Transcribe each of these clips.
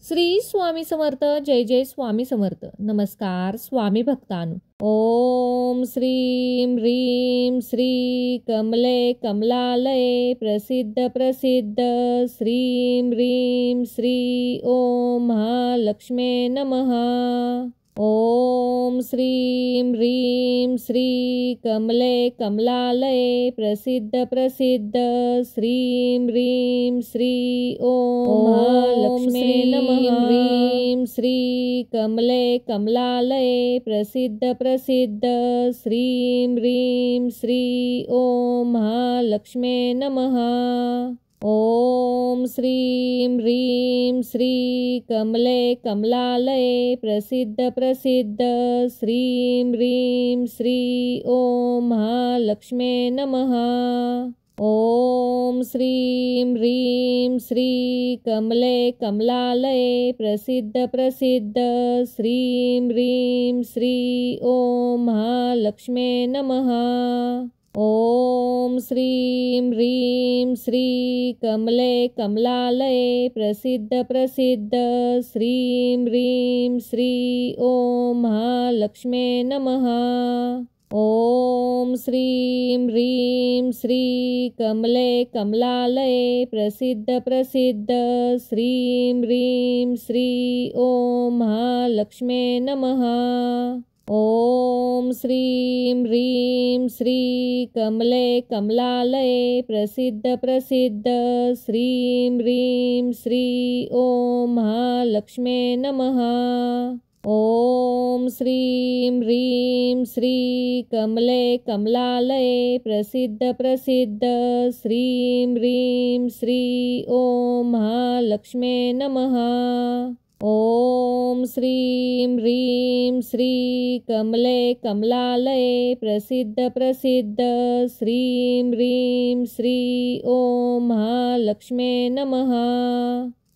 श्री स्वामी समर्थ. जय जय स्वामी समर्थ. नमस्कार स्वामी भक्तांनो. ओम श्रीं ह्रीं श्री कमले कमलालये प्रसिद्ध प्रसिद्ध श्रीं ह्रीं श्री ओम महालक्ष्मे नमः. ओम श्रीं ह्रीं श्री कमले कमलालये प्रसिद्ध प्रसिद्ध श्रीं ह्रीं श्री ओम महालक्ष्मे नमः. ह्रीं श्री कमले कमलालये प्रसिद्ध प्रसिद्ध श्रीं ह्रीं श्री ओम महालक्ष्मे नमः. ओम श्रीं ह्रीं श्री कमले कमलालये प्रसिद्ध प्रसिद्ध श्रीं ह्रीं श्री ओम महालक्ष्मे नमः. ओम श्रीं ह्रीं श्री कमले कमलालये प्रसिद्ध प्रसिद्ध श्रीं ह्रीं श्री ओम महालक्ष्मे नमः. ओम श्रीं ह्रीं श्री कमले कमलालये प्रसिद्ध प्रसिद्ध श्रीं ह्रीं श्री ओम महालक्ष्मे नमः. ओम श्रीं ह्रीं श्री कमले कमलालये प्रसिद्ध प्रसिद्ध श्रीं ह्रीं श्री ओम महालक्ष्मे नमः. ओम श्रीं ह्रीं श्री कमले कमलालये प्रसिद्ध प्रसिद्ध श्रीं ह्रीं श्री ओम महालक्ष्मे नमः. ओम श्रीं ह्रीं श्री कमले कमलालये प्रसिद्ध प्रसिद्ध श्रीं ह्रीं श्री ओम महालक्ष्मे नमः. ओम श्रीं ह्रीं श्री कमले कमलालये प्रसिद्ध प्रसिद्ध श्रीं ह्रीं श्री ओम महालक्ष्मे नमः.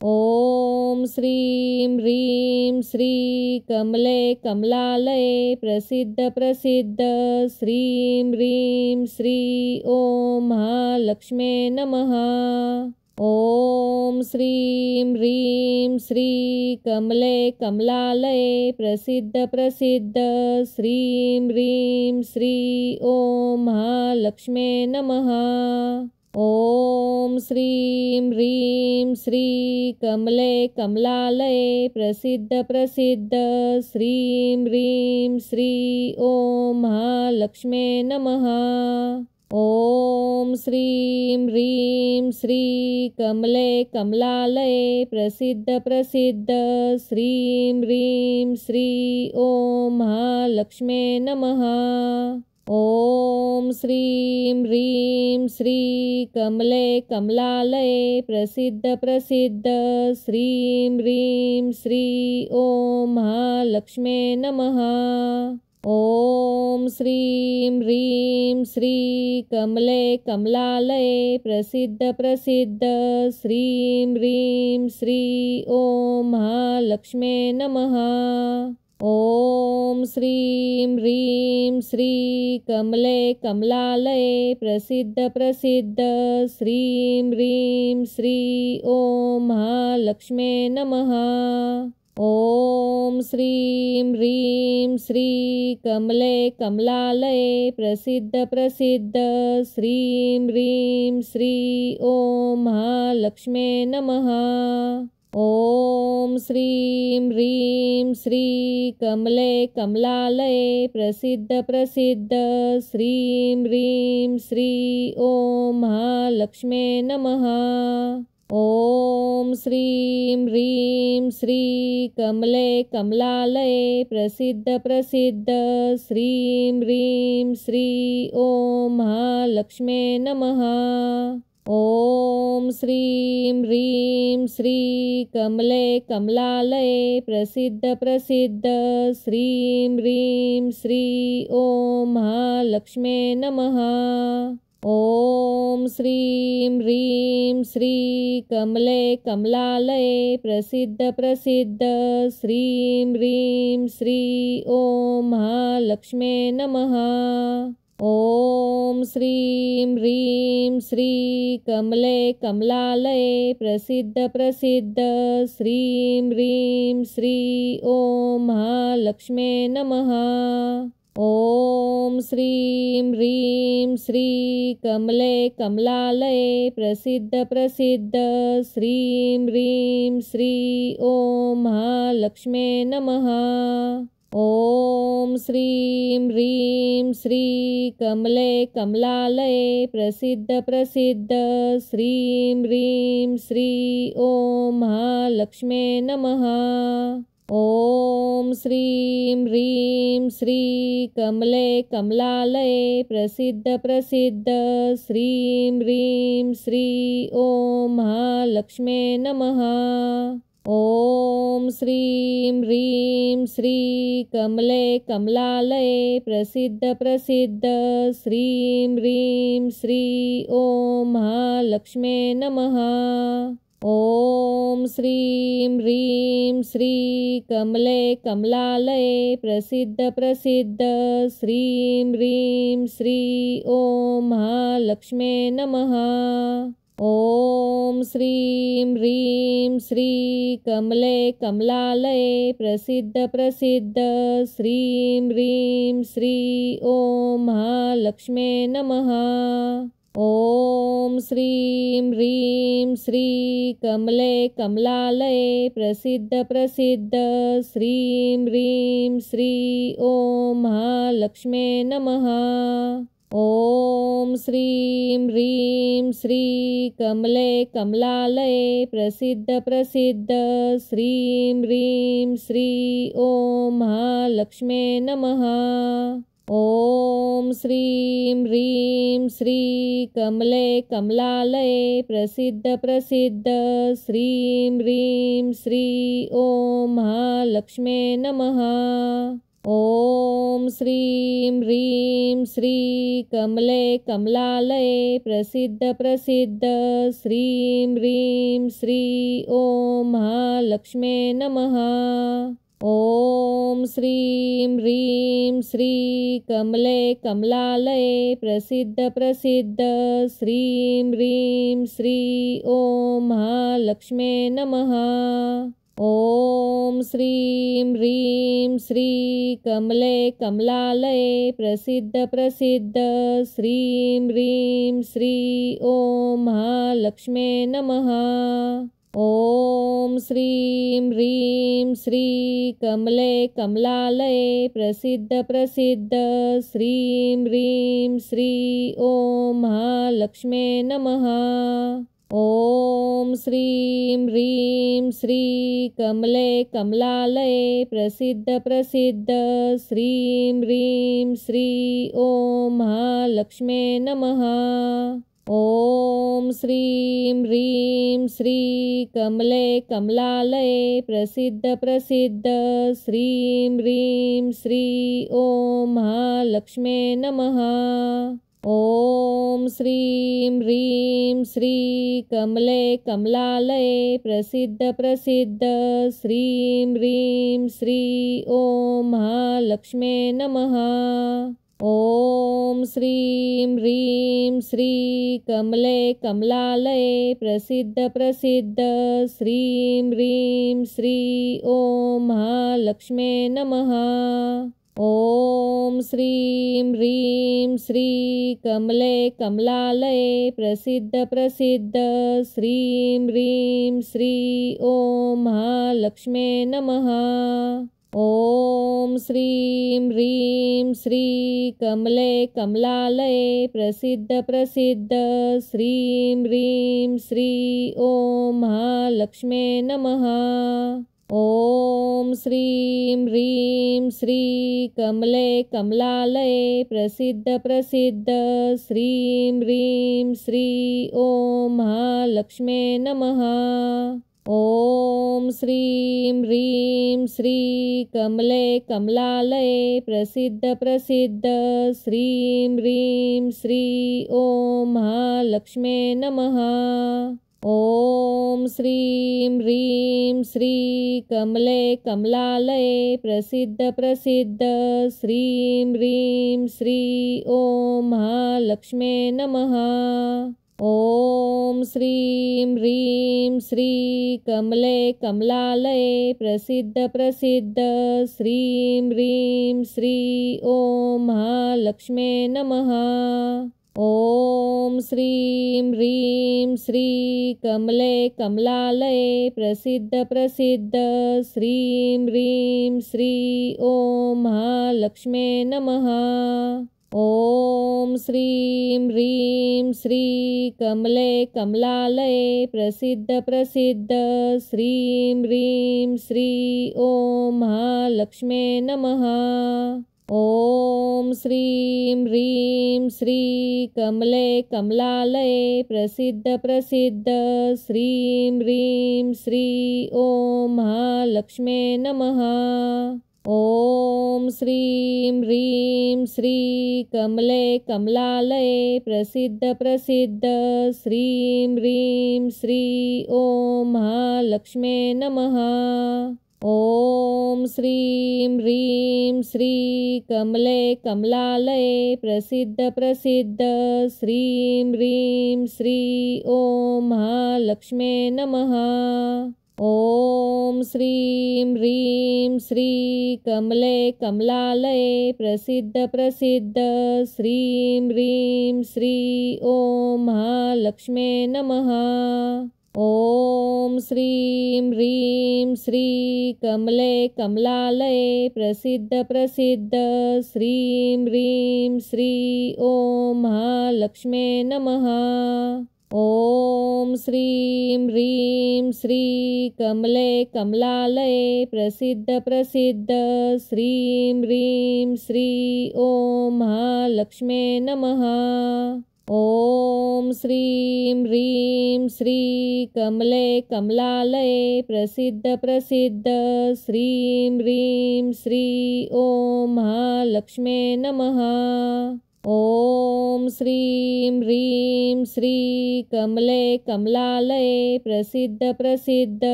ओम श्रीं ह्रीं श्री कमले कमलालये प्रसिद्ध प्रसिद्ध श्रीं ह्रीं श्री ओम महालक्ष्मे नमः. ओम श्रीं ह्रीं श्री कमले कमलालये प्रसिद्ध प्रसिद्ध श्रीं ह्रीं श्री ओम महालक्ष्मे नमः. ओम श्रीं ह्रीं श्री कमले कमलालये प्रसिद्ध प्रसिद्ध श्रीं ह्रीं श्री ओम महालक्ष्मे नमः. ओम श्रीं ह्रीं श्री कमले कमलालये प्रसिद्ध प्रसिद्ध श्रीं ह्रीं श्री ओम महालक्ष्मे नमः. ओम श्रीं ह्रीं श्री कमले कमलालये प्रसिद्ध प्रसिद्ध श्रीं ह्रीं श्री ओम महालक्ष्मे नमः. ओम श्रीं ह्रीं श्री कमले कमलालये प्रसिद्ध प्रसिद्ध श्रीं ह्रीं श्री ओम महालक्ष्मे नमः. ओम श्रीं ह्रीं श्री कमले कमलालये प्रसिद्ध प्रसिद्ध श्रीं ह्रीं श्री ओम महालक्ष्मे नमः. ओम श्रीं ह्रीं श्री कमले कमलालये प्रसिद्ध प्रसिद्ध श्रीं ह्रीं श्री ओम महालक्ष्मे नमः. ओम श्रीं ह्रीं श्री कमले कमलालये प्रसिद्ध प्रसिद्ध श्रीं ह्रीं श्री ओम महालक्ष्मे नमः. ओम श्रीं ह्रीं श्री कमले कमलालये प्रसिद्ध प्रसिद्ध श्रीं ह्रीं श्री ओम महालक्ष्मे नमः. ओम श्रीं ह्रीं श्री कमले कमलालये प्रसिद्ध प्रसिद्ध श्रीं ह्रीं श्री ओम महालक्ष्मे नमः. ओम श्रीं ह्रीं श्री कमले कमलालये प्रसिद्ध प्रसिद्ध श्रीं ह्रीं श्री ओम महालक्ष्मे नमः. ॐ श्रीं ह्रीं श्रीकमले कमलालये प्रसिद्ध प्रसिद्ध श्रीं ह्रीं श्री ॐ महालक्ष्मे नमः। ॐ श्रीं ह्रीं श्रीकमले कमलालये प्रसिद्ध प्रसिद्ध श्रीं ह्रीं श्री ॐ महालक्ष्मे नमः। ॐ श्रीं ह्रीं श्रीकमले कमलालये प्रसिद्ध प्रसिद्ध श्रीं ह्रीं श्री ॐ महालक्ष्मे नमः। ॐ श्रीं ह्रीं श्रीकमले कमलालये प्रसिद्ध प्रसिद्ध श्रीं ह्रीं श्री ॐ महालक्ष्मे नमः। ॐ श्रीं ह्रीं श्रीकमले कमलालये प्रसिद्ध प्रसिद्ध श्रीं ह्रीं श्री ॐ महालक्ष्मे नमः। ॐ श्रीं ह्रीं श्रीकमले कमलालये प्रसिद्ध प्रसिद्ध श्रीं ह्रीं श्री ॐ महालक्ष्मे नमः। ॐ श्रीं ह्रीं श्रीकमले कमलालये प्रसिद्ध प्रसिद्ध श्रीं ह्रीं श्री ॐ महालक्ष्मे नमः। ॐ श्रीं ह्रीं श्रीकमले कमलालये प्रसिद्ध प्रसिद्ध श्रीं ह्रीं श्री ॐ महालक्ष्मे नमः। ॐ श्रीं ह्रीं श्रीकमले कमलालये प्रसिद्ध प्रसिद्ध श्रीं ह्रीं श्री ॐ महालक्ष्मे नमः। ॐ श्रीं ह्रीं श्रीकमले कमलालये प्रसिद्ध प्रसिद्ध श्रीं ह्रीं श्री ॐ महालक्ष्मे नमः। ॐ श्रीं ह्रीं श्रीकमले कमलालये प्रसिद्ध प्रसिद्ध श्रीं ह्रीं श्री ॐ महालक्ष्मे नमः। ॐ श्रीं ह्रीं श्रीकमले कमलालये प्रसिद्ध प्रसिद्ध श्रीं ह्रीं श्री ॐ महालक्ष्मे नमः। ॐ श्रीं ह्रीं श्रीकमले कमलालये प्रसिद्ध प्रसिद्ध श्रीं ह्रीं श्री ॐ महालक्ष्मे नमः। ॐ श्रीं ह्रीं श्रीकमले कमलालये प्रसिद्ध प्रसिद्ध श्रीं ह्रीं श्री ॐ महालक्ष्मे नमः। ॐ श्रीं ह्रीं श्रीकमले कमलालये प्रसिद्ध प्रसिद्ध श्रीं ह्रीं श्री ॐ महालक्ष्मे नमः। ॐ श्रीं ह्रीं श्रीकमले कमलालये प्रसिद्ध प्रसिद्ध श्रीं ह्रीं श्री ॐ महालक्ष्मे नमः। ॐ श्रीं ह्रीं श्रीकमले कमलालये प्रसिद्ध प्रसिद्ध श्रीं ह्रीं श्री ॐ महालक्ष्मे नमः। ॐ श्रीं ह्रीं श्रीकमले कमलालये प्रसिद्ध प्रसिद्ध श्रीं ह्रीं श्री ॐ महालक्ष्मे नमः। ॐ श्रीं ह्रीं श्रीकमले कमलालये प्रसिद्ध प्रसिद्ध श्रीं ह्रीं श्री ॐ महालक्ष्मे नमः। ॐ श्रीं ह्रीं श्रीकमले कमलालये प्रसिद्ध प्रसिद्ध श्रीं ह्रीं श्री ॐ महालक्ष्मे नमः। ॐ श्रीं ह्रीं श्रीकमले कमलालये प्रसिद्ध प्रसिद्ध श्रीं ह्रीं श्री ॐ महालक्ष्मे नमः। ॐ श्रीं ह्रीं श्रीकमले कमलालये प्रसिद्ध प्रसिद्ध श्रीं ह्रीं श्री ॐ महालक्ष्मे नमः। ॐ श्रीं ह्रीं श्रीकमले कमलालये प्रसिद्ध प्रसिद्ध श्रीं ह्रीं श्री ॐ महालक्ष्मे नमः। ॐ श्रीं ह्रीं श्रीकमले कमलालये प्रसिद्ध प्रसिद्ध श्रीं ह्रीं श्री ॐ महालक्ष्मे नमः। ॐ श्रीं ह्रीं श्रीकमले कमलालये प्रसिद्ध प्रसिद्ध श्रीं ह्रीं श्री ॐ महालक्ष्मे नमः। ॐ श्रीं ह्रीं श्रीकमले कमलालये प्रसिद्ध प्रसिद्ध श्रीं ह्रीं श्री ॐ महालक्ष्मे नमः। ॐ श्रीं ह्रीं श्रीकमले कमलालये प्रसिद्ध प्रसिद्ध श्रीं ह्रीं श्री ॐ महालक्ष्मे नमः। ॐ श्रीं ह्रीं श्रीकमले कमलालये प्रसिद्ध प्रसिद्ध श्रीं ह्रीं श्री ॐ महालक्ष्मे नमः। ॐ श्रीं ह्रीं श्रीकमले कमलालये प्रसिद्ध प्रसिद्ध श्रीं ह्रीं श्री ॐ महालक्ष्मे नमः। ॐ श्रीं ह्रीं श्रीकमले कमलालये प्रसिद्ध प्रसिद्ध श्रीं ह्रीं श्री ॐ महालक्ष्मे नमः। ॐ श्रीं ह्रीं श्रीकमले कमलालये प्रसिद्ध प्रसिद्ध श्रीं ह्रीं श्री ॐ महालक्ष्मे नमः। ॐ श्रीं ह्रीं श्रीकमले कमलालये प्रसिद्ध प्रसिद्ध श्रीं ह्रीं श्री ॐ महालक्ष्मे नमः। ॐ श्रीं ह्रीं श्रीकमले कमलालये प्रसिद्ध प्रसिद्ध श्रीं ह्रीं श्री ॐ महालक्ष्मे नमः। ॐ श्रीं ह्रीं श्रीकमले कमलालये प्रसिद्ध प्रसिद्ध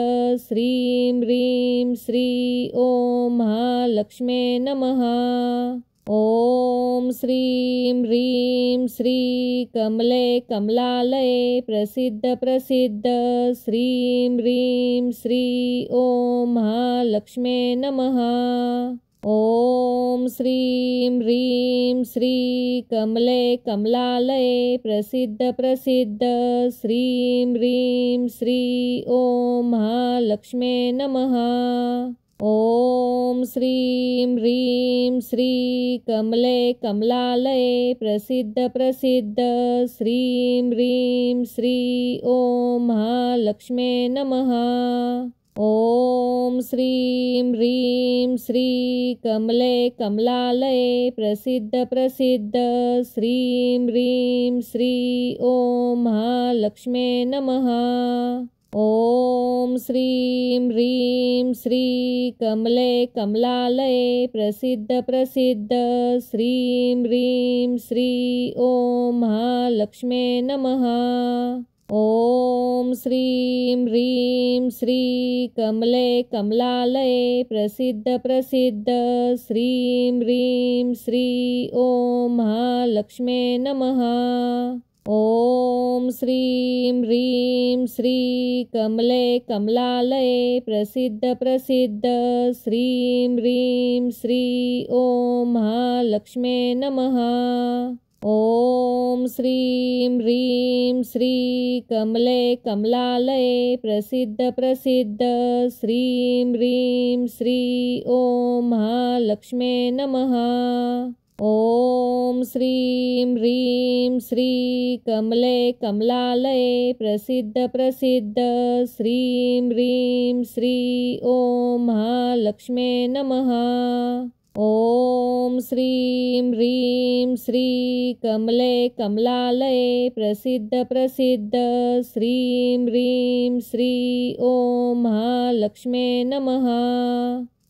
श्रीं ह्रीं श्री ॐ महालक्ष्मे नमः। ॐ श्रीं ह्रीं श्रीकमले कमलालये प्रसिद्ध प्रसिद्ध श्रीं ह्रीं श्री ॐ महालक्ष्मे नमः। ॐ श्रीं ह्रीं श्रीकमले कमलालये प्रसिद्ध प्रसिद्ध श्रीं ह्रीं श्री ॐ महालक्ष्मे नमः। ॐ श्रीं ह्रीं श्रीकमले कमलालये प्रसिद्ध प्रसिद्ध श्रीं ह्रीं श्री ॐ महालक्ष्मे नमः। ॐ श्रीं ह्रीं श्रीकमले कमलालये प्रसिद्ध प्रसिद्ध श्रीं ह्रीं श्री ॐ महालक्ष्मे नमः। ॐ श्रीं ह्रीं श्रीकमले कमलालये प्रसिद्ध प्रसिद्ध श्रीं ह्रीं श्री ॐ महालक्ष्मे नमः। ॐ श्रीं ह्रीं श्रीकमले कमलालये प्रसिद्ध प्रसिद्ध श्रीं ह्रीं श्री ॐ महालक्ष्मे नमः। ॐ श्रीं ह्रीं श्रीकमले कमलालये प्रसिद्ध प्रसिद्ध श्रीं ह्रीं श्री ॐ महालक्ष्मे नमः। ॐ श्रीं ह्रीं श्रीकमले कमलालये प्रसिद्ध प्रसिद्ध श्रीं ह्रीं श्री ॐ महालक्ष्मे नमः। ॐ श्रीं ह्रीं श्रीकमले कमलालये प्रसिद्ध प्रसिद्ध श्रीं ह्रीं श्री ॐ महालक्ष्मे नमः। ॐ श्रीं ह्रीं श्रीकमले कमलालये प्रसिद्ध प्रसिद्ध श्रीं ह्रीं श्री ॐ महालक्ष्मे नमः।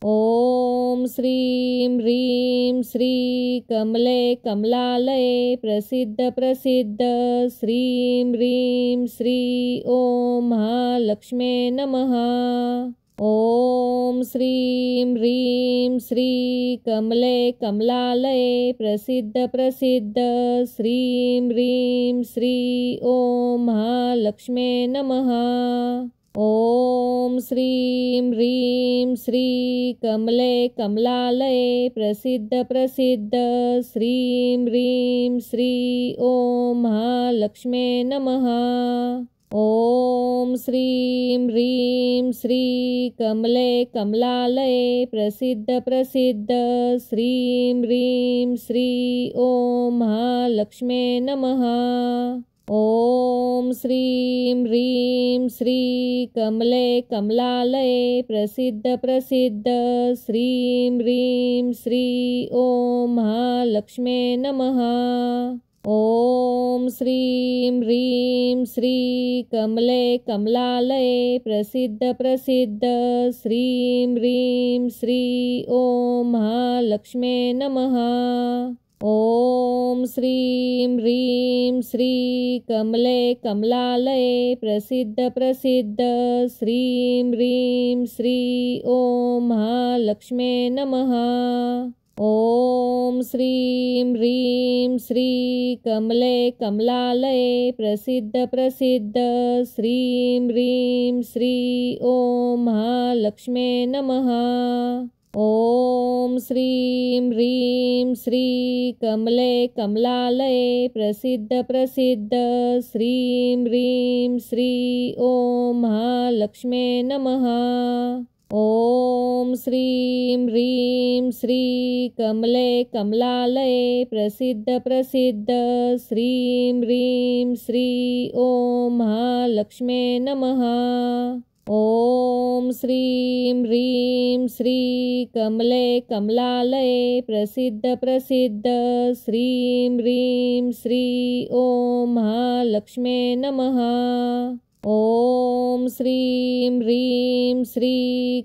ॐ श्रीं ह्रीं श्री कमले कमलालये प्रसिद्ध प्रसिद्ध श्रीं ह्रीं श्री ॐ महालक्ष्मे नमः। ॐ श्रीं ह्रीं श्री कमले कमलालये प्रसिद्ध प्रसिद्ध श्रीं ह्रीं श्री ॐ महालक्ष्मे नमः। ॐ श्रीं ह्रीं श्री कमले कमलालये प्रसिद्ध प्रसिद्ध श्रीं ह्रीं श्री ॐ महालक्ष्मे नमः। ॐ श्रीं ह्रीं श्री कमले कमलालये प्रसिद्ध प्रसिद्ध श्रीं ह्रीं श्री ॐ महालक्ष्मे नमः। ॐ श्रीं ह्रीं श्री कमले कमलालये प्रसिद्ध प्रसिद्ध श्रीं ह्रीं श्री ॐ महालक्ष्मे नमः। ॐ श्रीं ह्रीं श्री कमले कमलालये प्रसिद्ध प्रसिद्ध श्रीं ह्रीं श्री ॐ महालक्ष्मे नमः। ॐ श्रीं ह्रीं श्री कमले कमलालये प्रसिद्ध प्रसिद्ध श्रीं ह्रीं श्री ॐ महालक्ष्मे नमः। ॐ श्रीं ह्रीं श्री कमले कमलालये प्रसिद्ध प्रसिद्ध श्रीं ह्रीं श्री ॐ महालक्ष्मे नमः। ॐ श्रीं ह्रीं श्री कमले कमलालये प्रसिद्ध प्रसिद्ध श्रीं ह्रीं श्री ॐ महालक्ष्मे नमः। ॐ श्रीं ह्रीं श्री कमले कमलालये प्रसिद्ध प्रसिद्ध श्रीं ह्रीं श्री ॐ महालक्ष्मे नमः। ॐ श्रीं ह्रीं श्री कमले कमलालये प्रसिद्ध प्रसिद्ध श्रीं ह्रीं श्री ॐ महालक्ष्मे नमः। ॐ श्रीं ह्रीं श्री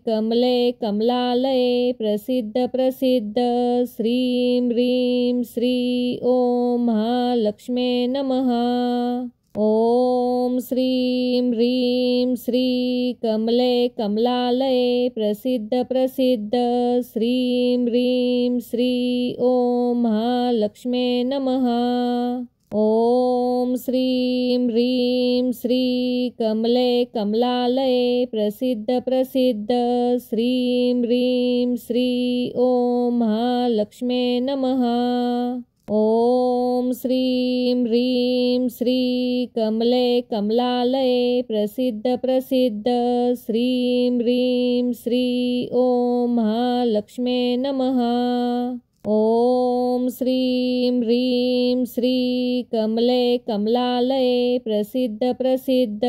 कमले कमलालये प्रसिद्ध प्रसिद्ध श्रीं ह्रीं श्री ॐ महालक्ष्मे नमः। ॐ श्रीं ह्रीं श्री कमले कमलालये प्रसिद्ध प्रसिद्ध श्रीं ह्रीं श्री ॐ महालक्ष्मे नमः। ॐ श्रीं ह्रीं श्री कमले कमलालये प्रसिद्ध प्रसिद्ध श्रीं ह्रीं श्री ॐ महालक्ष्मे नमः। ॐ श्रीं ह्रीं श्री कमले कमलालये प्रसिद्ध प्रसिद्ध श्रीं ह्रीं श्री ॐ महालक्ष्मे नमः। ॐ श्रीं ह्रीं श्री कमले कमलालये प्रसिद्ध प्रसिद्ध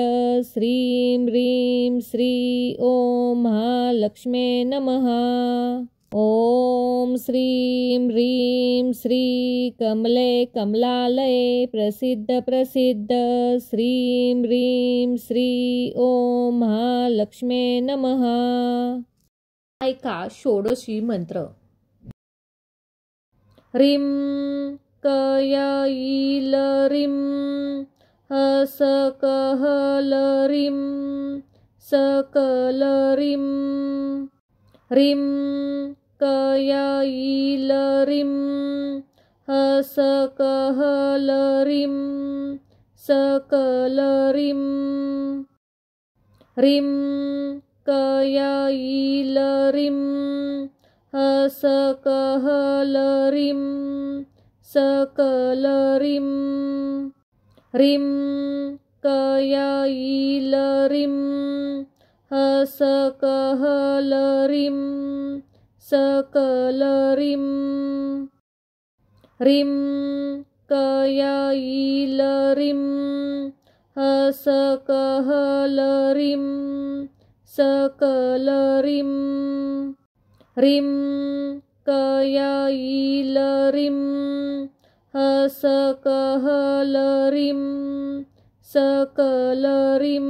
श्रीं ह्रीं श्री ॐ महालक्ष्मे नमः। ॐ श्रीं ह्रीं श्री कमले कमलालये प्रसिद्ध प्रसिद्ध श्रीं ह्रीं श्री ॐ महालक्ष्मे नमः। ऐका षोडशी मंत्र. ह्रीं कयईल ह्रीं हसकहल ह्रीं सकल ह्रीं ह्रीं कयईल ह्रीं हसकहल ह्रीं सकल ह्रीं ह्रीं कयईल ह्रीं हसकहल ह्रीं सकल ह्रीं ह्रीं कयईल ह्रीं हसकहल ह्रीं सकल ह्रीं ह्रीं कयईल ह्रीं हसकहल ह्रीं सकल ह्रीं ह्रीं कयईल ह्रीं हसकहल ह्रीं सकल ह्रीं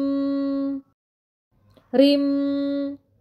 ह्रीं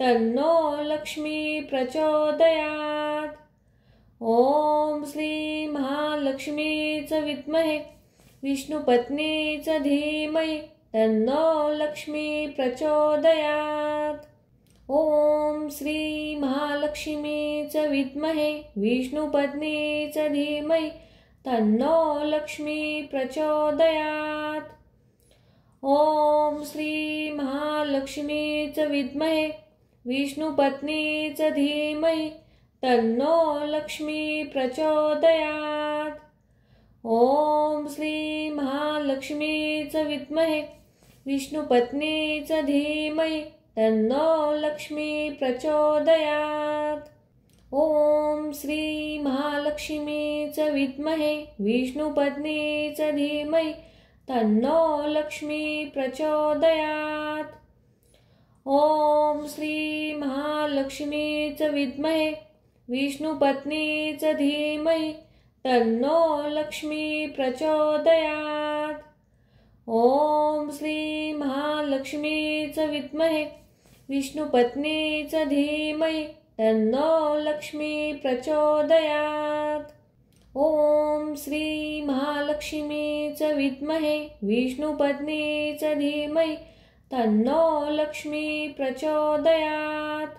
तन्नो लक्ष्मी प्रचोदयात्। ॐ श्री महालक्ष्मीच विद्महे विष्णुपत्नीच धीमहि तन्नो लक्ष्मी प्रचोदयात्। ॐ श्री महालक्ष्मीच विद्महे विष्णुपत्नीच धीमहि तन्नो लक्ष्मी प्रचोदयात्। ॐ श्री महालक्ष्मीच विद्महे विष्णुपत्नीच धीमहि तन्नो लक्ष्मी प्रचोदयात्। ॐ श्री महालक्ष्मीच विद्महे विष्णुपत्नीच धीमहि तन्नो लक्ष्मी प्रचोदयात्। ॐ श्री महालक्ष्मीच विद्महे विष्णुपत्नीच धीमहि तन्नो लक्ष्मी प्रचोदयात्। ॐ श्री महालक्ष्मीच विद्महे विष्णुपत्नीच धीमहि तन्नो लक्ष्मी प्रचोदयात्। ॐ श्री महालक्ष्मीच विद्महे विष्णुपत्नीच धीमहि तन्नो लक्ष्मी प्रचोदयात्। ॐ श्री महालक्ष्मीच विद्महे विष्णुपत्नीच धीमहि तन्नो लक्ष्मी प्रचोदयात्।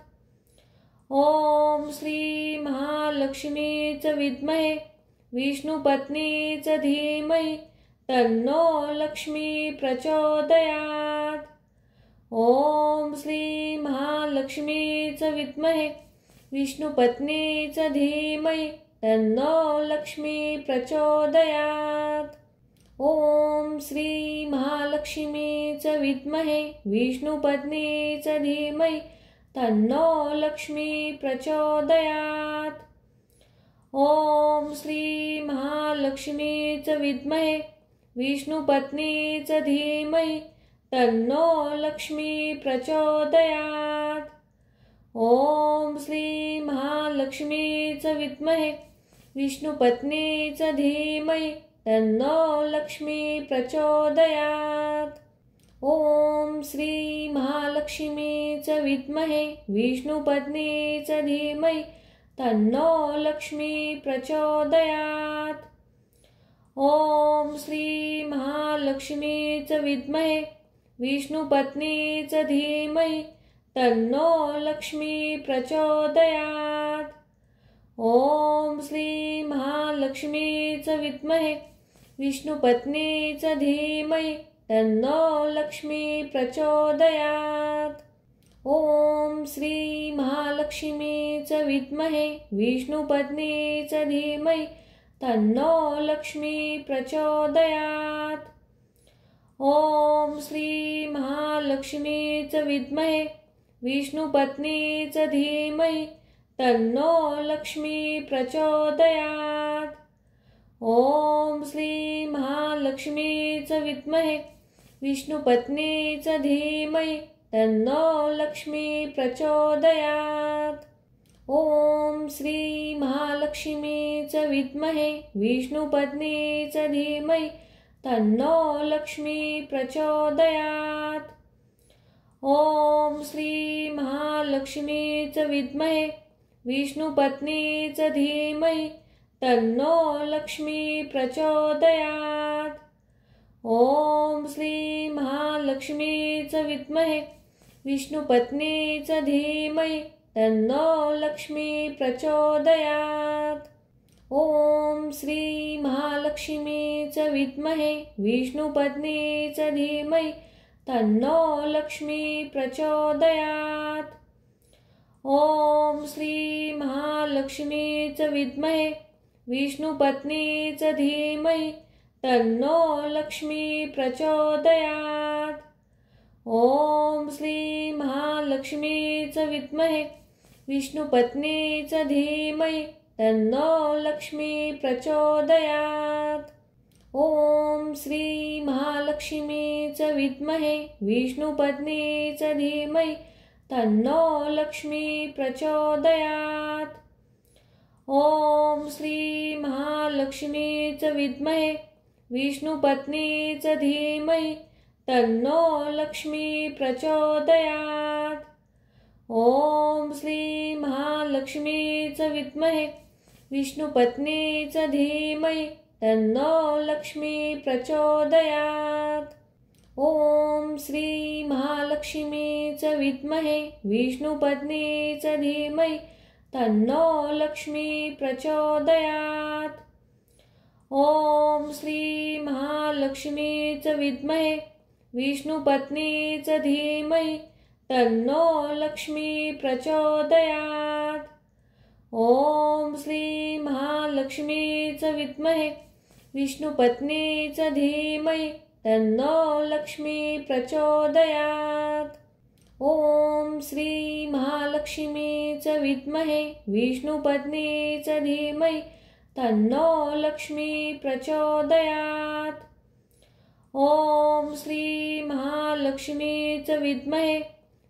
ॐ श्री महालक्ष्मीच विद्महे विष्णुपत्नीच धीमहि तन्नो लक्ष्मी प्रचोदयात्। ॐ श्री महालक्ष्मीच विद्महे विष्णुपत्नीच धीमहि तन्नो लक्ष्मी प्रचोदयात्। ॐ श्री महालक्ष्मीच विद्महे विष्णुपत्नीच धीमहि तन्नो लक्ष्मी प्रचोदयात्। ॐ श्री महालक्ष्मीच विद्महे विष्णुपत्नीच धीमहि तन्नो लक्ष्मी प्रचोदयात्। ॐ श्री महालक्ष्मीच विद्महे विष्णुपत्नीच धीमहि तन्नो लक्ष्मी प्रचोदयात्। ॐ श्री महालक्ष्मीच विद्महे विष्णुपत्नीच धीमहि तन्नो लक्ष्मी प्रचोदयात्। ॐ श्री महालक्ष्मीच विद्महे विष्णुपत्नीच धीमहि तन्नो लक्ष्मी प्रचोदयात्। ॐ श्री महालक्ष्मीच विद्महे विष्णुपत्नीच धीमहि तन्नो लक्ष्मी प्रचोदयात्। ॐ श्री महालक्ष्मीच विद्महे विष्णुपत्नीच धीमहि तन्नो लक्ष्मी प्रचोदयात्। ॐ श्री महालक्ष्मीच विद्महे विष्णुपत्नीच धीमहि तन्नो लक्ष्मी प्रचोदयात्। ॐ श्री महालक्ष्मीच विद्महे विष्णुपत्नीच धीमहि तन्नो लक्ष्मी प्रचोदयात्। ॐ श्री महालक्ष्मीच विद्महे विष्णुपत्नीच धीमहि तन्नो लक्ष्मी प्रचोदयात्। ॐ श्री महालक्ष्मीच विद्महे विष्णुपत्नीच धीमहि तन्नो लक्ष्मी प्रचोदयात्। ॐ श्री महालक्ष्मीच विद्महे विष्णुपत्नीच धीमहि तन्नो लक्ष्मी प्रचोदयात्। ॐ श्री महालक्ष्मीच विद्महे विष्णुपत्नीच धीमहि तन्नो लक्ष्मी प्रचोदयात्। ॐ श्री महालक्ष्मीच विद्महे विष्णुपत्नीच धीमहि तन्नो लक्ष्मी प्रचोदयात्। ॐ श्री महालक्ष्मीच विद्महे विष्णुपत्नीच धीमहि तन्नो लक्ष्मी प्रचोदयात्। ॐ श्री महालक्ष्मीच विद्महे विष्णुपत्नीच धीमहि तन्नो लक्ष्मी प्रचोदयात्। ॐ श्री महालक्ष्मीच विद्महे विष्णुपत्नीच धीमहि तन्नो लक्ष्मी प्रचोदयात्। ॐ श्री महालक्ष्मीच विद्महे विष्णुपत्नीच धीमहि तन्नो लक्ष्मी प्रचोदयात्। ॐ श्री महालक्ष्मीच विद्महे विष्णुपत्नीच धीमहि तन्नो लक्ष्मी प्रचोदयात्। ॐ श्री महालक्ष्मीच विद्महे विष्णुपत्नीच धीमहि तन्नो लक्ष्मी प्रचोदयात्। ॐ श्री महालक्ष्मीच विद्महे विष्णुपत्नीच धीमहि तन्नो लक्ष्मी प्रचोदयात्। ॐ श्री महालक्ष्मीच विद्महे विष्णुपत्नीच धीमहि तन्नो लक्ष्मी प्रचोदयात्। ॐ श्री महालक्ष्मीच विद्महे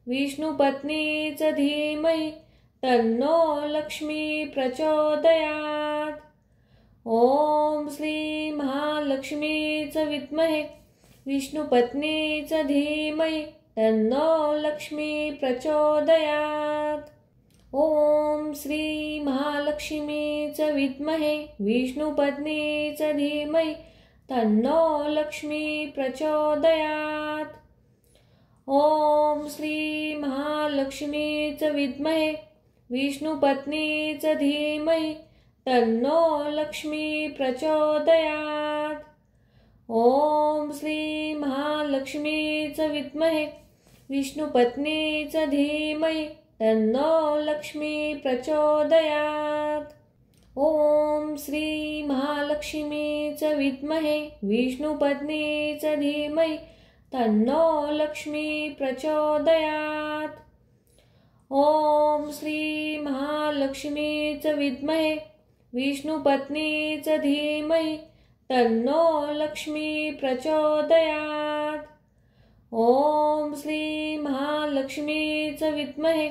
विष्णुपत्नीच धीमहि तन्नो लक्ष्मी प्रचोदयात्। ॐ श्री महालक्ष्मीच विद्महे विष्णुपत्नीच धीमहि तन्नो लक्ष्मी प्रचोदयात्। ॐ श्री महालक्ष्मीच विद्महे विष्णुपत्नीच धीमहि तन्नो लक्ष्मी प्रचोदयात्। ॐ श्री महालक्ष्मीच विद्महे विष्णुपत्नीच धीमहि तन्नो लक्ष्मी प्रचोदयात्। ॐ श्री महालक्ष्मीच विद्महे विष्णुपत्नीच धीमहि तन्नो लक्ष्मी प्रचोदयात्। ॐ श्री महालक्ष्मीच विद्महे विष्णुपत्नीच धीमहि तन्नो लक्ष्मी प्रचोदयात्। ॐ श्री महालक्ष्मीच विद्महे विष्णुपत्नीच धीमहि तन्नो लक्ष्मी प्रचोदयात्। ॐ श्री महालक्ष्मीच विद्महे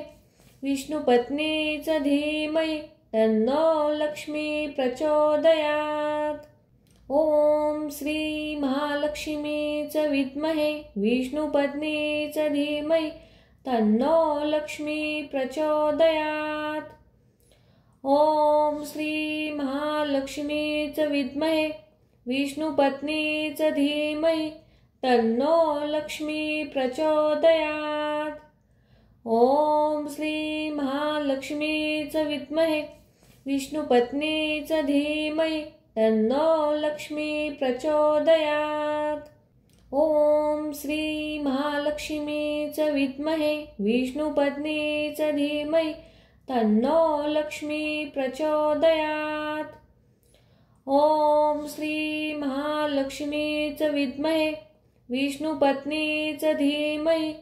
विष्णुपत्नीच धीमहि तन्नो लक्ष्मी प्रचोदयात्। ॐ श्री महालक्ष्मीच विद्महे विष्णुपत्नीच धीमहि तन्नो लक्ष्मी प्रचोदयात्। ॐ श्री महालक्ष्मीच विद्महे विष्णुपत्नीच धीमहि तन्नो लक्ष्मी प्रचोदयात्। ॐ श्री महालक्ष्मीच विद्महे विष्णुपत्नीच धीमहि तन्नो लक्ष्मी प्रचोदयात्। ॐ श्री महालक्ष्मीच विद्महे विष्णुपत्नीच धीमहि तन्नो लक्ष्मी प्रचोदयात्। ॐ श्री महालक्ष्मीच विद्महे विष्णुपत्नीच धीमहि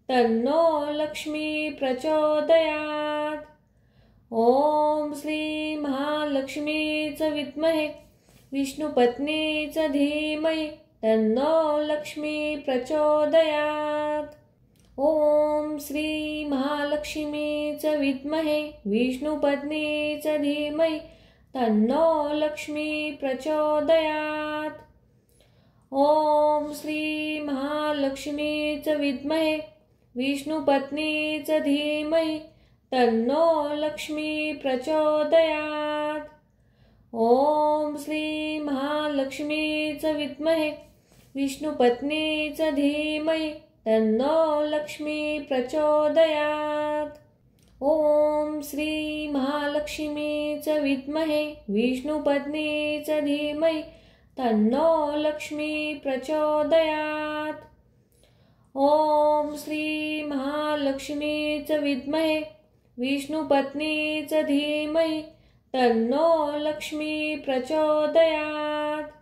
तन्नो लक्ष्मी प्रचोदयात्। ॐ श्री महालक्ष्मीच विद्महे विष्णुपत्नीच धीमहि तन्नो लक्ष्मी प्रचोदयात्। ॐ श्री महालक्ष्मीच विद्महे विष्णुपत्नीच धीमहि तन्नो लक्ष्मी प्रचोदयात्। ॐ श्री महालक्ष्मीच विद्महे विष्णुपत्नीच धीमहि तन्नो लक्ष्मी प्रचोदयात्। ॐ श्री महालक्ष्मीच विद्महे विष्णुपत्नीच धीमहि तन्नो लक्ष्मी प्रचोदयात्। ॐ श्री महालक्ष्मीच विद्महे विष्णुपत्नीच धीमहि तन्नो लक्ष्मी प्रचोदयात्। ॐ श्री महालक्ष्मीच विद्महे विष्णुपत्नीच धीमहि तन्नो लक्ष्मी प्रचोदयात्।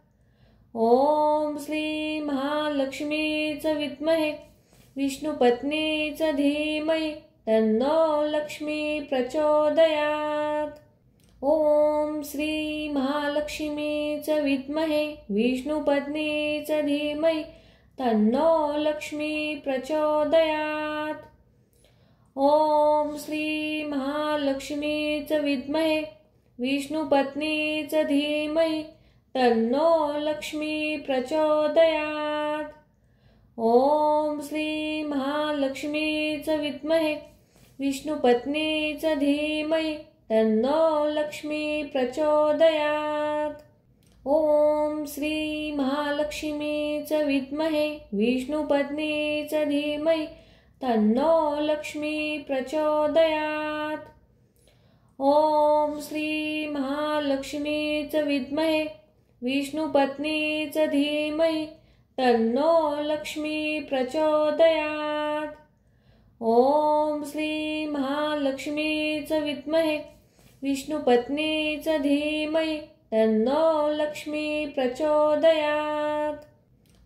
ॐ श्री महालक्ष्मीच विद्महे विष्णुपत्नीच धीमहि तन्नो लक्ष्मी प्रचोदयात्। ॐ श्री महालक्ष्मीच विद्महे विष्णुपत्नीच धीमहि तन्नो लक्ष्मी प्रचोदयात्। ॐ श्री महालक्ष्मीच विद्महे विष्णुपत्नीच धीमहि तन्नो लक्ष्मी प्रचोदयात्। ॐ श्री महालक्ष्मीच विद्महे विष्णुपत्नीच धीमहि तन्नो लक्ष्मी प्रचोदयात्। ओम श्री महालक्ष्मीच विद्महे विष्णुपत्नीच धीमहि तन्नो लक्ष्मी प्रचोदयात्। ओम श्री महालक्ष्मीच विद्महे विष्णुपत्नीच धीमहि तन्नो लक्ष्मी प्रचोदयात्। ओम श्री महालक्ष्मीच विद्महे विष्णुपत्नीच धीमहि तन्नो लक्ष्मी प्रचोदयात्।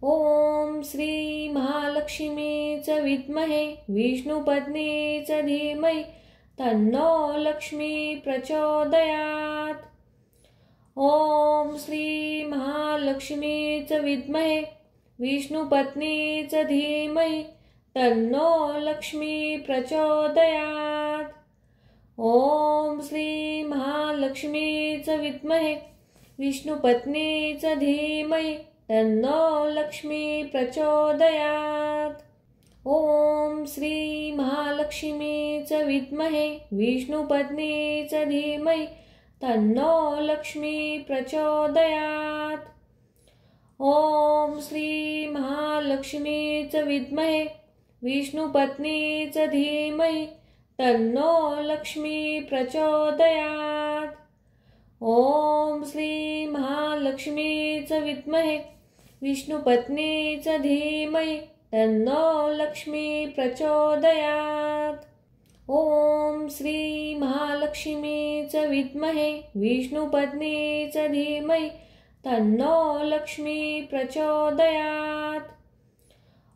ओम श्री महालक्ष्मीच विद्महे विष्णुपत्नीच धीमहि तन्नो लक्ष्मी प्रचोदयात्। ओम श्री महालक्ष्मीच विद्महे विष्णुपत्नीच धीमहि तन्नो लक्ष्मी प्रचोदयात्। ओम श्री महालक्ष्मीच विद्महे विष्णुपत्नीच धीमहि तन्नो लक्ष्मी प्रचोदयात्। ओम श्री महालक्ष्मीच विद्महे विष्णुपत्नीच धीमहि तन्नो लक्ष्मी प्रचोदयात्। ओम श्री महालक्ष्मीच विद्महे विष्णुपत्नीच धीमहि तन्नो लक्ष्मी प्रचोदयात्। ओम श्री महालक्ष्मीच विद्महे विष्णुपत्नीच धीमहि तन्नो लक्ष्मी प्रचोदयात्। ओम श्री महालक्ष्मीच विद्महे विष्णुपत्नीच धीमहि तन्नो लक्ष्मी प्रचोदयात्।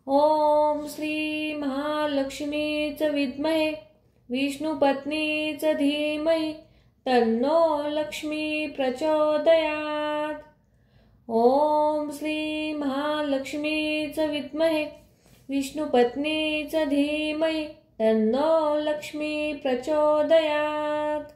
ओम श्री महालक्ष्मीच विद्महे विष्णुपत्नीच धीमहि तन्नो लक्ष्मी प्रचोदयात्। ओम श्री महालक्ष्मीच विद्महे विष्णुपत्नीच धीमहि तन्नो लक्ष्मी प्रचोदयात्।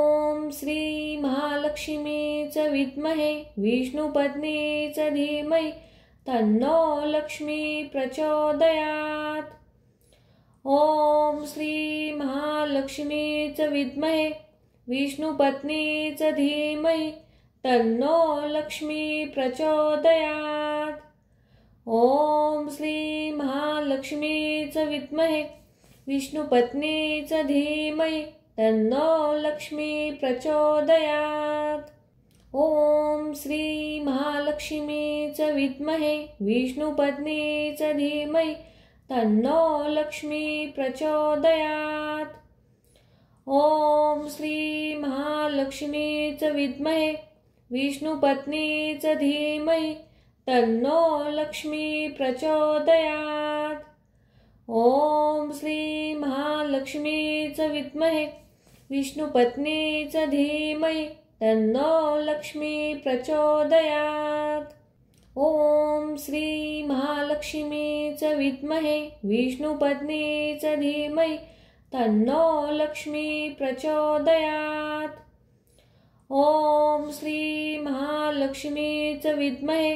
ओम श्री महालक्ष्मीच विद्महे विष्णुपत्नीच धीमहि तन्नो लक्ष्मी प्रचोदयात्। ओम श्री महालक्ष्मीच विद्महे विष्णुपत्नीच धीमहि तन्नो लक्ष्मी प्रचोदयात्। ओम श्री महालक्ष्मीच विद्महे विष्णुपत्नीच धीमहि तन्नो लक्ष्मी प्रचोदयात्। ओम श्री महालक्ष्मीच विद्महे विष्णुपत्नीच धीमहि तन्नो लक्ष्मी प्रचोदयात्। ओम श्री महालक्ष्मीच विद्महे विष्णुपत्नीच धीमहि तन्नो लक्ष्मी प्रचोदयात्। ओम श्री महालक्ष्मीच विद्महे विष्णुपत्नीच धीमहि तन्नो लक्ष्मी प्रचोदयात्। ओम श्री महालक्ष्मीच विद्महे विष्णुपत्नीच धीमहि तन्नो लक्ष्मी प्रचोदयात्। ओम श्री महालक्ष्मीच विद्महे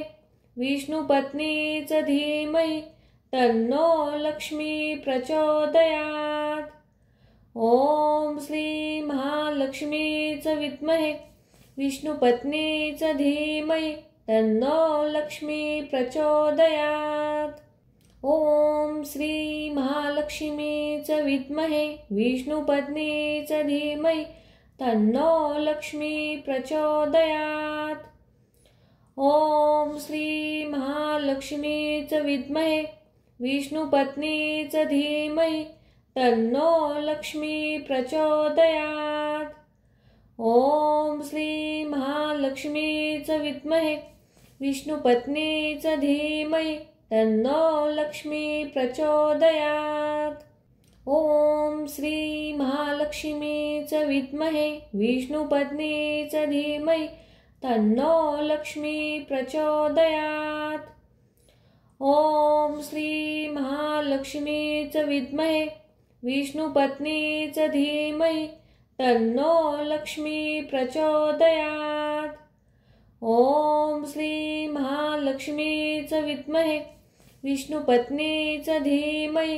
विष्णुपत्नीच धीमहि तन्नो लक्ष्मी प्रचोदयात्। ओम श्री महालक्ष्मीच विद्महे विष्णुपत्नीच धीमहि तन्नो लक्ष्मी प्रचोदयात्। ओम श्री महालक्ष्मीच विद्महे विष्णुपत्नीच धीमहि तन्नो लक्ष्मी प्रचोदयात्। ओम श्री महालक्ष्मीच विद्महे विष्णुपत्नीच धीमहि तन्नो लक्ष्मी प्रचोदयात्। ओम श्री महालक्ष्मीच विद्महे विष्णुपत्नीच धीमहि तन्नो लक्ष्मी प्रचोदयात्। ओम श्री महालक्ष्मीच विद्महे विष्णुपत्नीच धीमहि तन्नो लक्ष्मी प्रचोदयात्। ओम श्री महालक्ष्मीच विद्महे विष्णुपत्नीच धीमहि तन्नो लक्ष्मी प्रचोदयात्। ओम श्री महालक्ष्मीच विद्महे विष्णुपत्नीच धीमहि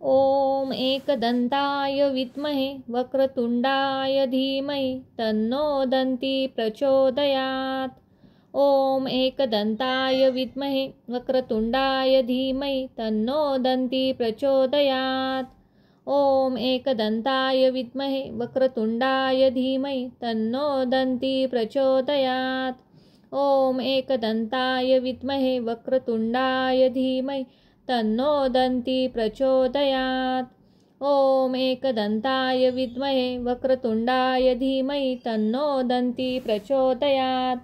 ॐ एकदन्ताय विद्महे वक्रतुण्डाय धीमहि तन्नो दन्ती प्रचोदयात्। ॐ एकदन्ताय विद्महे वक्रतुण्डाय धीमहि तन्नो दन्ती प्रचोदयात्। ॐ एकदन्ताय विद्महे वक्रतुण्डाय धीमहि तन्नो दन्ती प्रचोदयात्। ॐ एकदन्ताय विद्महे वक्रतुण्डाय धीमहि तन्नो दन्ती प्रचोदयात्। ॐ एकदन्ताय विद्महे वक्रतुण्डाय धीमहि तन्नो दन्ती प्रचोदयात्।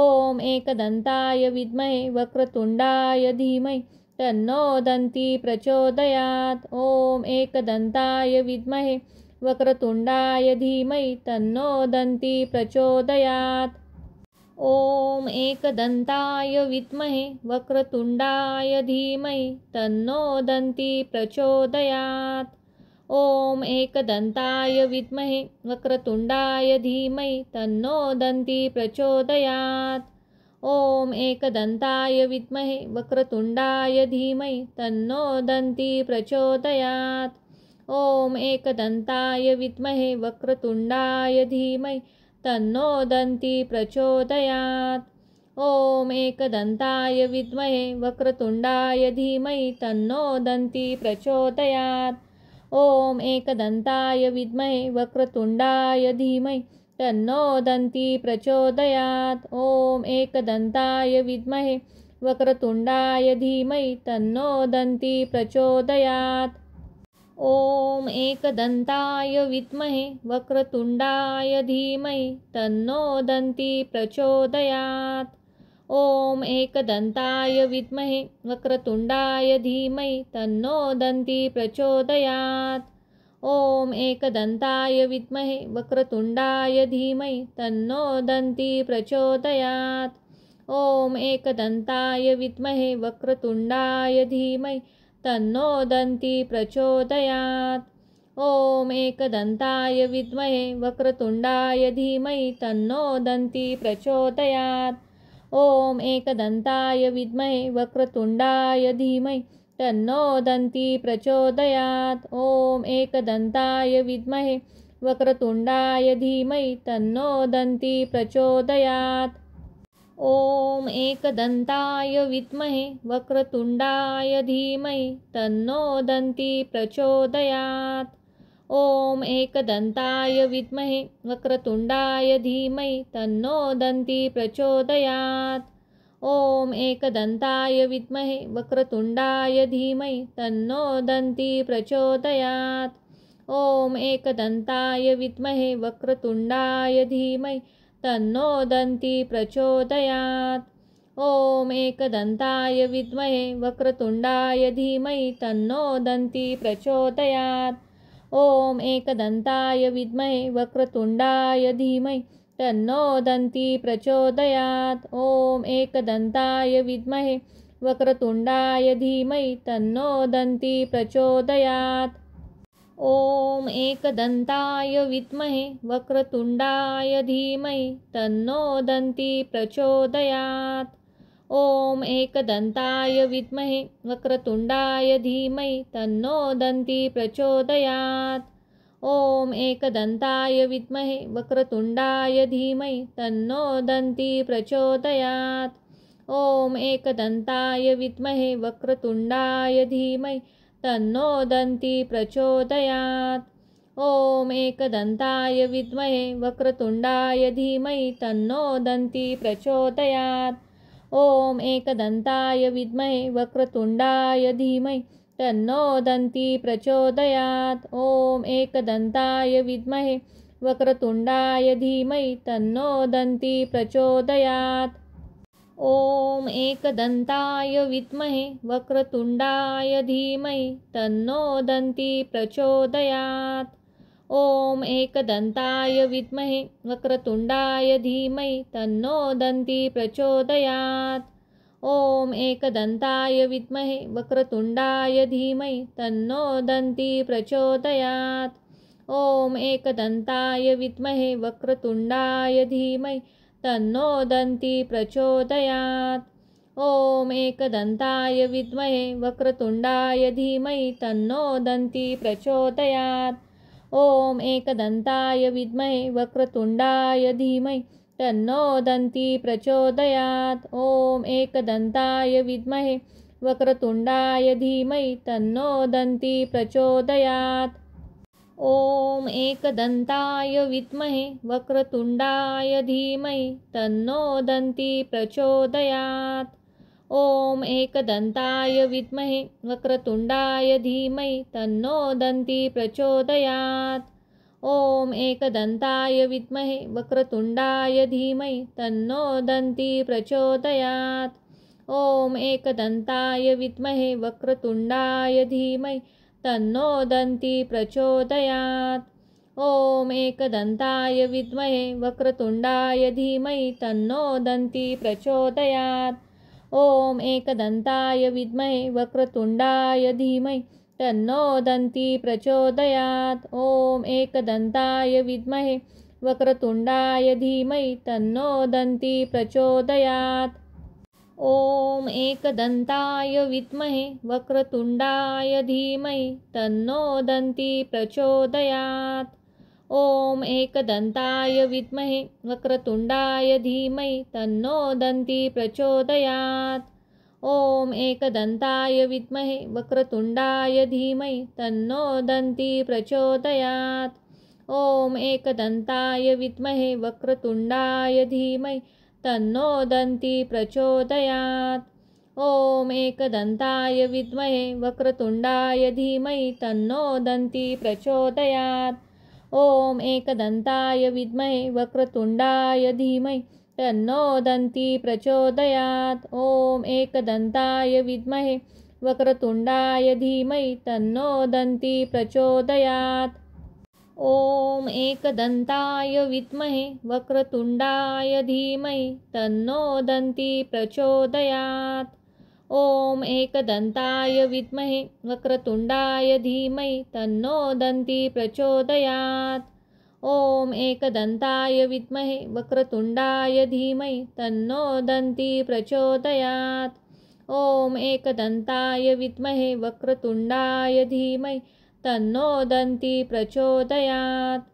ॐ एकदन्ताय विद्महे वक्रतुण्डाय धीमहि तन्नो दन्ती प्रचोदयात्। ॐ एकदन्ताय विद्महे वक्रतुण्डाय धीमहि तन्नो दन्ती प्रचोदयात्। ॐ एकदन्ताय विद्महे वक्रतुण्डाय धीमहि तन्नो दन्ती प्रचोदयात्। ॐ एकदन्ताय विद्महे वक्रतुण्डाय धीमहि तन्नो दन्ती प्रचोदयात्। ॐ एकदन्ताय विद्महे वक्रतुण्डाय धीमहि तन्नो दन्ती प्रचोदयात्। ॐ एकदन्ताय विद्महे वक्रतुण्डाय धीमहि तन्नो दन्ती प्रचोदयात्। ॐ एकदन्ताय विद्महे वक्रतुण्डाय धीमहि तन्नो दन्ती प्रचोदयात्। ॐ एकदन्ताय विद्महे वक्रतुण्डाय धीमहि तन्नो दन्ती प्रचोदयात्। ॐ एकदन्ताय विद्महे वक्रतुण्डाय धीमहि तन्नो दन्ती प्रचोदयात्। ॐ एकदन्ताय विद्महे वक्रतुण्डाय धीमहि तन्नो दन्ती प्रचोदयात्। ॐ एकदन्ताय विद्महे वक्रतुण्डाय धीमहि तन्नो दन्ती प्रचोदयात्। ॐ एकदन्ताय विद्महे वक्रतुण्डाय धीमहि तन्नो दन्ती प्रचोदयात्। ॐ एकदन्ताय विद्महे वक्रतुण्डाय धीमहि तन्नो दन्ती प्रचोदयात्। ॐ एकदन्ताय विद्महे वक्रतुण्डाय धीमहि तन्नो दन्ती प्रचोदयात्। ॐ एकदन्ताय विद्महे वक्रतुण्डाय धीमहि तन्नो दन्ती प्रचोदयात्। ॐ एकदन्ताय विद्महे वक्रतुण्डाय धीमहि तन्नो दन्ती प्रचोदयात्। ॐ एकदन्ताय विद्महे वक्रतुण्डाय धीमहि तन्नो दन्ती प्रचोदयात्। ॐ एकदन्ताय विद्महे वक्रतुण्डाय धीमहि तन्नो दन्ती प्रचोदयात्। ॐ एकदन्ताय विद्महे वक्रतुण्डाय धीमहि तन्नो दन्ती प्रचोदयात्। ॐ एकदन्ताय विद्महे वक्रतुण्डाय धीमहि तन्नो दन्ती प्रचोदयात्। ॐ एकदन्ताय विद्महे वक्रतुण्डाय धीमहि तन्नो दन्ती प्रचोदयात्। ॐ एकदन्ताय विद्महे वक्रतुण्डाय धीमहि तन्नो दन्ती प्रचोदयात्। ॐ एकदन्ताय विद्महे वक्रतुण्डाय धीमहि तन्नो दन्ती प्रचोदयात्। ॐ एकदन्ताय विद्महे वक्रतुण्डाय धीमहि तन्नो दन्ती प्रचोदयात्। ॐ एकदन्ताय विद्महे वक्रतुण्डाय धीमहि तन्नो दन्ती प्रचोदयात्। ॐ एकदन्ताय विद्महे वक्रतुण्डाय धीमहि तन्नो दन्ती प्रचोदयात्। ॐ एकदन्ताय विद्महे वक्रतुण्डाय धीमहि तन्नो दन्ती प्रचोदयात्। ॐ एकदन्ताय विद्महे वक्रतुण्डाय धीमहि तन्नो दन्ती प्रचोदयात्। ॐ एकदन्ताय विद्महे वक्रतुण्डाय धीमहि तन्नो दन्ती प्रचोदयात्। ॐ एकदन्ताय विद्महे वक्रतुण्डाय धीमहि तन्नो दन्ती प्रचोदयात्। ॐ एकदन्ताय विद्महे वक्रतुण्डाय धीमहि तन्नो दन्ती प्रचोदयात्। ॐ एकदन्ताय विद्महे वक्रतुण्डाय धीमहि तन्नो दन्ती प्रचोदयात्। ॐ एकदन्ताय विद्महे वक्रतुण्डाय धीमहि तन्नो दन्ती प्रचोदयात्। ॐ एकदन्ताय विद्महे वक्रतुण्डाय धीमहि तन्नो दन्ती प्रचोदयात्। ॐ एकदन्ताय विद्महे वक्रतुण्डाय धीमहि तन्नो दन्ती प्रचोदयात्। ॐ एकदन्ताय विद्महे वक्रतुण्डाय धीमहि तन्नो दन्ती प्रचोदयात्। ॐ एकदन्ताय विद्महे वक्रतुण्डाय धीमहि तन्नो दन्ती प्रचोदयात्। ॐ एकदन्ताय विद्महे वक्रतुण्डाय धीमहि तन्नो दन्ती प्रचोदयात्। ॐ एकदन्ताय विद्महे वक्रतुण्डाय धीमहि तन्नो दन्ती प्रचोदयात्। ॐ एकदन्ताय विद्महे वक्रतुण्डाय धीमहि तन्नो दन्ती प्रचोदयात्। ॐ एकदन्ताय विद्महे वक्रतुण्डाय धीमहि तन्नो दन्ती प्रचोदयात्। ॐ एकदन्ताय विद्महे वक्रतुण्डाय धीमहि तन्नो दन्ती प्रचोदयात्। ॐ एकदन्ताय विद्महे वक्रतुण्डाय धीमहि तन्नो दन्ती प्रचोदयात्। ॐ एकदन्ताय विद्महे वक्रतुण्डाय धीमहि तन्नो दन्ती प्रचोदयात्। ॐ एकदन्ताय विद्महे वक्रतुण्डाय धीमहि तन्नो दन्ती प्रचोदयात्। ॐ एकदन्ताय विद्महे वक्रतुण्डाय धीमहि तन्नो दन्ती प्रचोदयात्। ॐ एकदन्ताय विद्महे वक्रतुण्डाय धीमहि तन्नो दन्ती प्रचोदयात्। ॐ एकदन्ताय विद्महे वक्रतुण्डाय धीमहि तन्नो दन्ती प्रचोदयात्। ॐ एकदन्ताय विद्महे वक्रतुण्डाय धीमहि तन्नो दन्ती प्रचोदयात्। ॐ एकदन्ताय विद्महे वक्रतुण्डाय धीमहि तन्नो दन्ती प्रचोदयात्। ॐ एकदन्ताय विद्महे वक्रतुण्डाय धीमहि तन्नो दन्ती प्रचोदयात्। ॐ एकदन्ताय विद्महे वक्रतुण्डाय धीमहि तन्नो दन्ती प्रचोदयात्। ॐ एकदन्ताय विद्महे वक्रतुण्डाय धीमहि तन्नो दन्ती प्रचोदयात्। ॐ एकदन्ताय विद्महे वक्रतुण्डाय धीमहि तन्नो दन्ती प्रचोदयात्। ॐ एकदन्ताय विद्महे वक्रतुण्डाय धीमहि तन्नो दन्ती प्रचोदयात्। ॐ एकदन्ताय विद्महे वक्रतुण्डाय धीमहि तन्नो दन्ती प्रचोदयात्।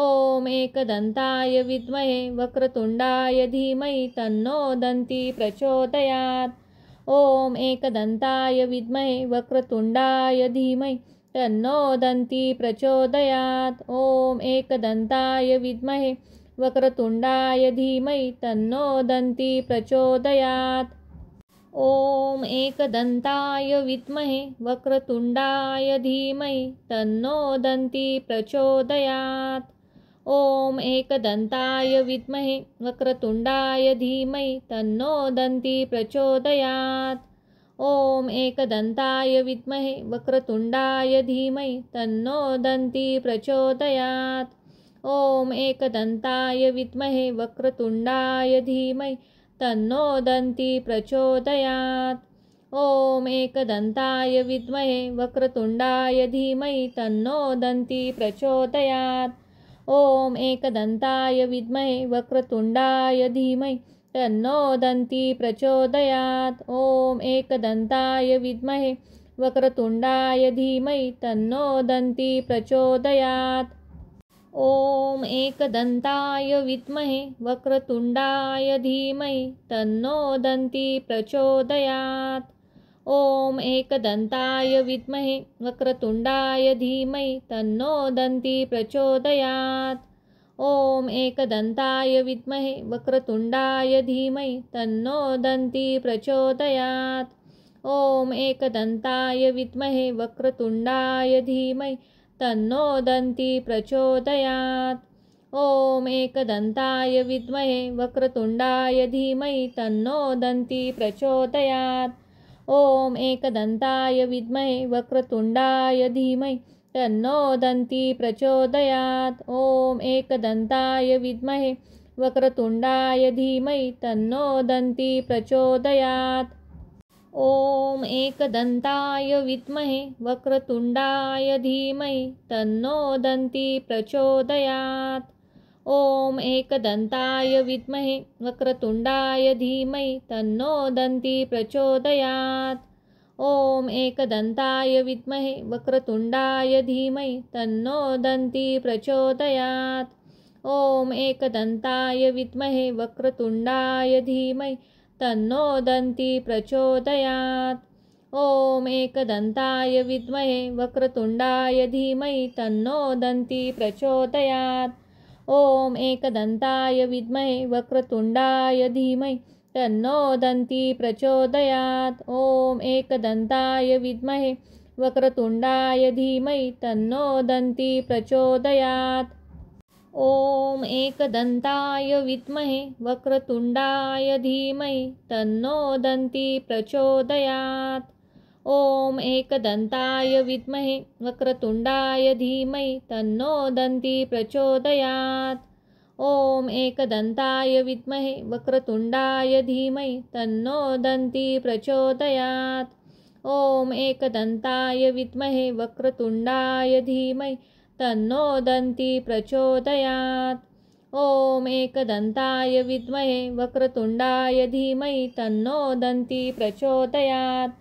ॐ एकदन्ताय विद्महे वक्रतुण्डाय धीमहि तन्नो दन्ती प्रचोदयात्। ॐ एकदन्ताय विद्महे वक्रतुण्डाय धीमहि तन्नो दन्ती प्रचोदयात्। ॐ एकदन्ताय विद्महे वक्रतुण्डाय धीमहि तन्नो दन्ती प्रचोदयात्। ॐ एकदन्ताय विद्महे वक्रतुण्डाय धीमहि तन्नो दन्ती प्रचोदयात्। ॐ एकदन्ताय विद्महे वक्रतुण्डाय धीमहि तन्नो दन्ती प्रचोदयात्। ॐ एकदन्ताय विद्महे वक्रतुण्डाय धीमहि तन्नो दन्ती प्रचोदयात्। ॐ एकदन्ताय विद्महे वक्रतुण्डाय धीमहि तन्नो दन्ती प्रचोदयात्। ॐ एकदन्ताय विद्महे वक्रतुण्डाय धीमहि तन्नो दन्ती प्रचोदयात्। ॐ एकदन्ताय विद्महे वक्रतुण्डाय धीमहि तन्नो दन्ती प्रचोदयात्। ॐ एकदन्ताय विद्महे वक्रतुण्डाय धीमहि तन्नो दन्ती प्रचोदयात्। ॐ एकदन्ताय विद्महे वक्रतुण्डाय धीमहि तन्नो दन्ती प्रचोदयात्। ॐ एकदन्ताय विद्महे वक्रतुण्डाय धीमहि तन्नो दन्ती प्रचोदयात्। ॐ एकदन्ताय विद्महे वक्रतुण्डाय धीमहि तन्नो दन्ती प्रचोदयात्। ॐ एकदन्ताय विद्महे वक्रतुण्डाय धीमहि तन्नो दन्ती प्रचोदयात्। ॐ एकदन्ताय विद्महे वक्रतुण्डाय धीमहि तन्नो दन्ती प्रचोदयात्। ॐ एकदन्ताय विद्महे वक्रतुण्डाय धीमहि तन्नो दन्ती प्रचोदयात्। ॐ एकदन्ताय विद्महे वक्रतुण्डाय धीमहि तन्नो दन्ती प्रचोदयात्। ॐ एकदन्ताय विद्महे वक्रतुण्डाय धीमहि तन्नो दन्ती प्रचोदयात्। ॐ एकदन्ताय विद्महे वक्रतुण्डाय धीमहि तन्नो दन्ती प्रचोदयात्। ॐ एकदन्ताय विद्महे वक्रतुण्डाय धीमहि तन्नो दन्ती प्रचोदयात्। ॐ एकदन्ताय विद्महे वक्रतुण्डाय धीमहि तन्नो दन्ती प्रचोदयात्। ॐ एकदन्ताय विद्महे वक्रतुण्डाय धीमहि तन्नो दन्ती प्रचोदयात्। ॐ एकदन्ताय विद्महे वक्रतुण्डाय धीमहि तन्नो दन्ती प्रचोदयात्। ॐ एकदन्ताय विद्महे वक्रतुण्डाय धीमहि तन्नो दन्ती प्रचोदयात्। ॐ एकदन्ताय विद्महे वक्रतुण्डाय धीमहि तन्नो दन्ती प्रचोदयात्। ॐ एकदन्ताय विद्महे वक्रतुण्डाय धीमहि तन्नो दन्ती प्रचोदयात्। ॐ एकदन्ताय विद्महे वक्रतुण्डाय धीमहि तन्नो दन्ती प्रचोदयात्। ॐ एकदन्ताय विद्महे वक्रतुण्डाय धीमहि तन्नो दन्ती प्रचोदयात्।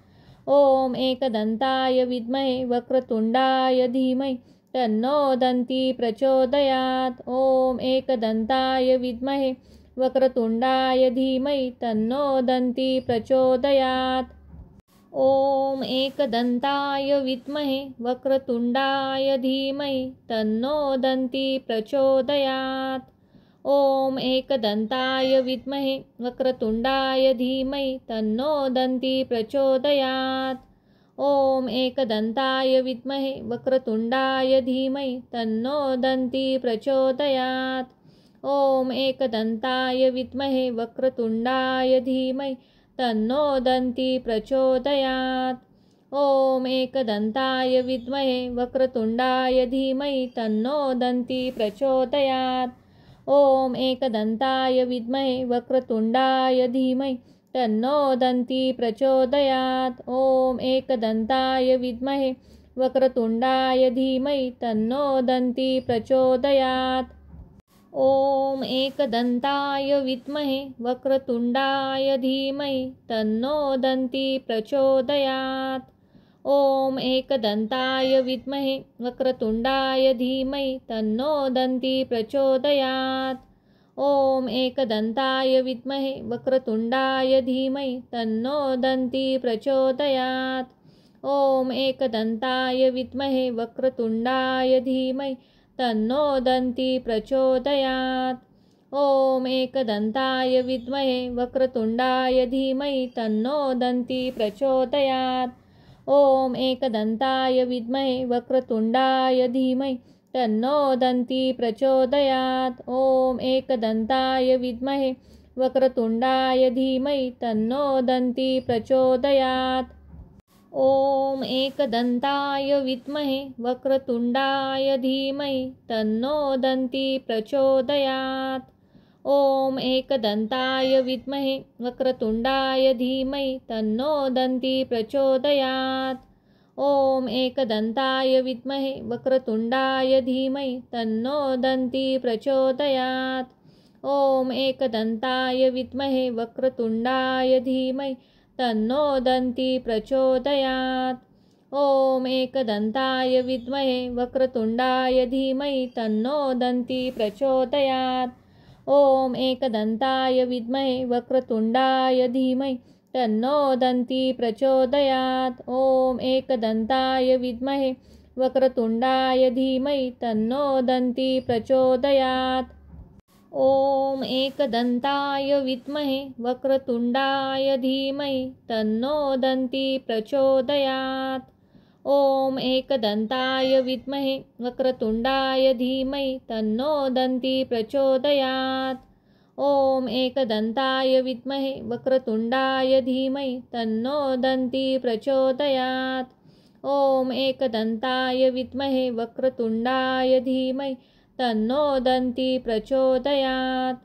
ॐ एकदन्ताय विद्महे वक्रतुण्डाय धीमहि तन्नो दन्ती प्रचोदयात्। ॐ एकदन्ताय विद्महे वक्रतुण्डाय धीमहि तन्नो दन्ती प्रचोदयात्। ॐ एकदन्ताय विद्महे वक्रतुण्डाय धीमहि तन्नो दन्ती प्रचोदयात्। ॐ एकदन्ताय विद्महे वक्रतुण्डाय धीमहि तन्नो दन्ती प्रचोदयात्। ॐ एकदन्ताय विद्महे वक्रतुण्डाय धीमहि तन्नो दन्ती प्रचोदयात्। ॐ एकदन्ताय विद्महे वक्रतुण्डाय धीमहि तन्नो दन्ती प्रचोदयात्। ॐ एकदन्ताय विद्महे वक्रतुण्डाय धीमहि तन्नो दन्ती प्रचोदयात्। ॐ एकदन्ताय विद्महे वक्रतुण्डाय धीमहि तन्नो दन्ती प्रचोदयात्। ॐ एकदन्ताय विद्महे वक्रतुण्डाय धीमहि तन्नो दन्ती प्रचोदयात्। ॐ एकदन्ताय विद्महे वक्रतुण्डाय धीमहि तन्नो दन्ती प्रचोदयात्। ॐ एकदन्ताय विद्महे वक्रतुण्डाय धीमहि तन्नो दन्ती प्रचोदयात्। ॐ एकदन्ताय विद्महे वक्रतुण्डाय धीमहि तन्नो दन्ती प्रचोदयात्। ॐ एकदन्ताय विद्महे वक्रतुण्डाय धीमहि तन्नो दन्ती प्रचोदयात्। ॐ एकदन्ताय विद्महे वक्रतुण्डाय धीमहि तन्नो दन्ती प्रचोदयात्। ॐ एकदन्ताय विद्महे वक्रतुण्डाय धीमहि तन्नो दन्ती प्रचोदयात्। ॐ एकदन्ताय विद्महे वक्रतुण्डाय धीमहि तन्नो दन्ती प्रचोदयात्। ॐ एकदन्ताय विद्महे वक्रतुण्डाय धीमहि तन्नो दन्ती प्रचोदयात्। ॐ एकदन्ताय विद्महे वक्रतुण्डाय धीमहि तन्नो दन्ती प्रचोदयात्। ॐ एकदन्ताय विद्महे वक्रतुण्डाय धीमहि तन्नो दन्ती प्रचोदयात्। ॐ एकदन्ताय विद्महे वक्रतुण्डाय धीमहि तन्नो दन्ती प्रचोदयात्। ॐ एकदन्ताय विद्महे वक्रतुण्डाय धीमहि तन्नो दन्ती प्रचोदयात्। ॐ एकदन्ताय विद्महे वक्रतुण्डाय धीमहि तन्नो दन्ती प्रचोदयात्। ॐ एकदन्ताय विद्महे वक्रतुण्डाय धीमहि तन्नो दन्ती प्रचोदयात्। ॐ एकदन्ताय विद्महे वक्रतुण्डाय धीमहि तन्नो दन्ती प्रचोदयात्। ॐ एकदन्ताय विद्महे वक्रतुण्डाय धीमहि तन्नो दन्ती प्रचोदयात्। ॐ एकदन्ताय विद्महे वक्रतुण्डाय धीमहि तन्नो दन्ती प्रचोदयात्। ॐ एकदन्ताय विद्महे वक्रतुण्डाय धीमहि तन्नो दन्ती प्रचोदयात्।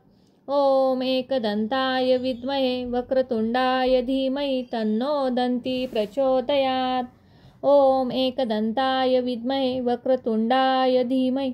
ॐ एकदन्ताय विद्महे वक्रतुण्डाय धीमहि तन्नो दन्ती प्रचोदयात्। ॐ एकदन्ताय विद्महे वक्रतुण्डाय धीमहि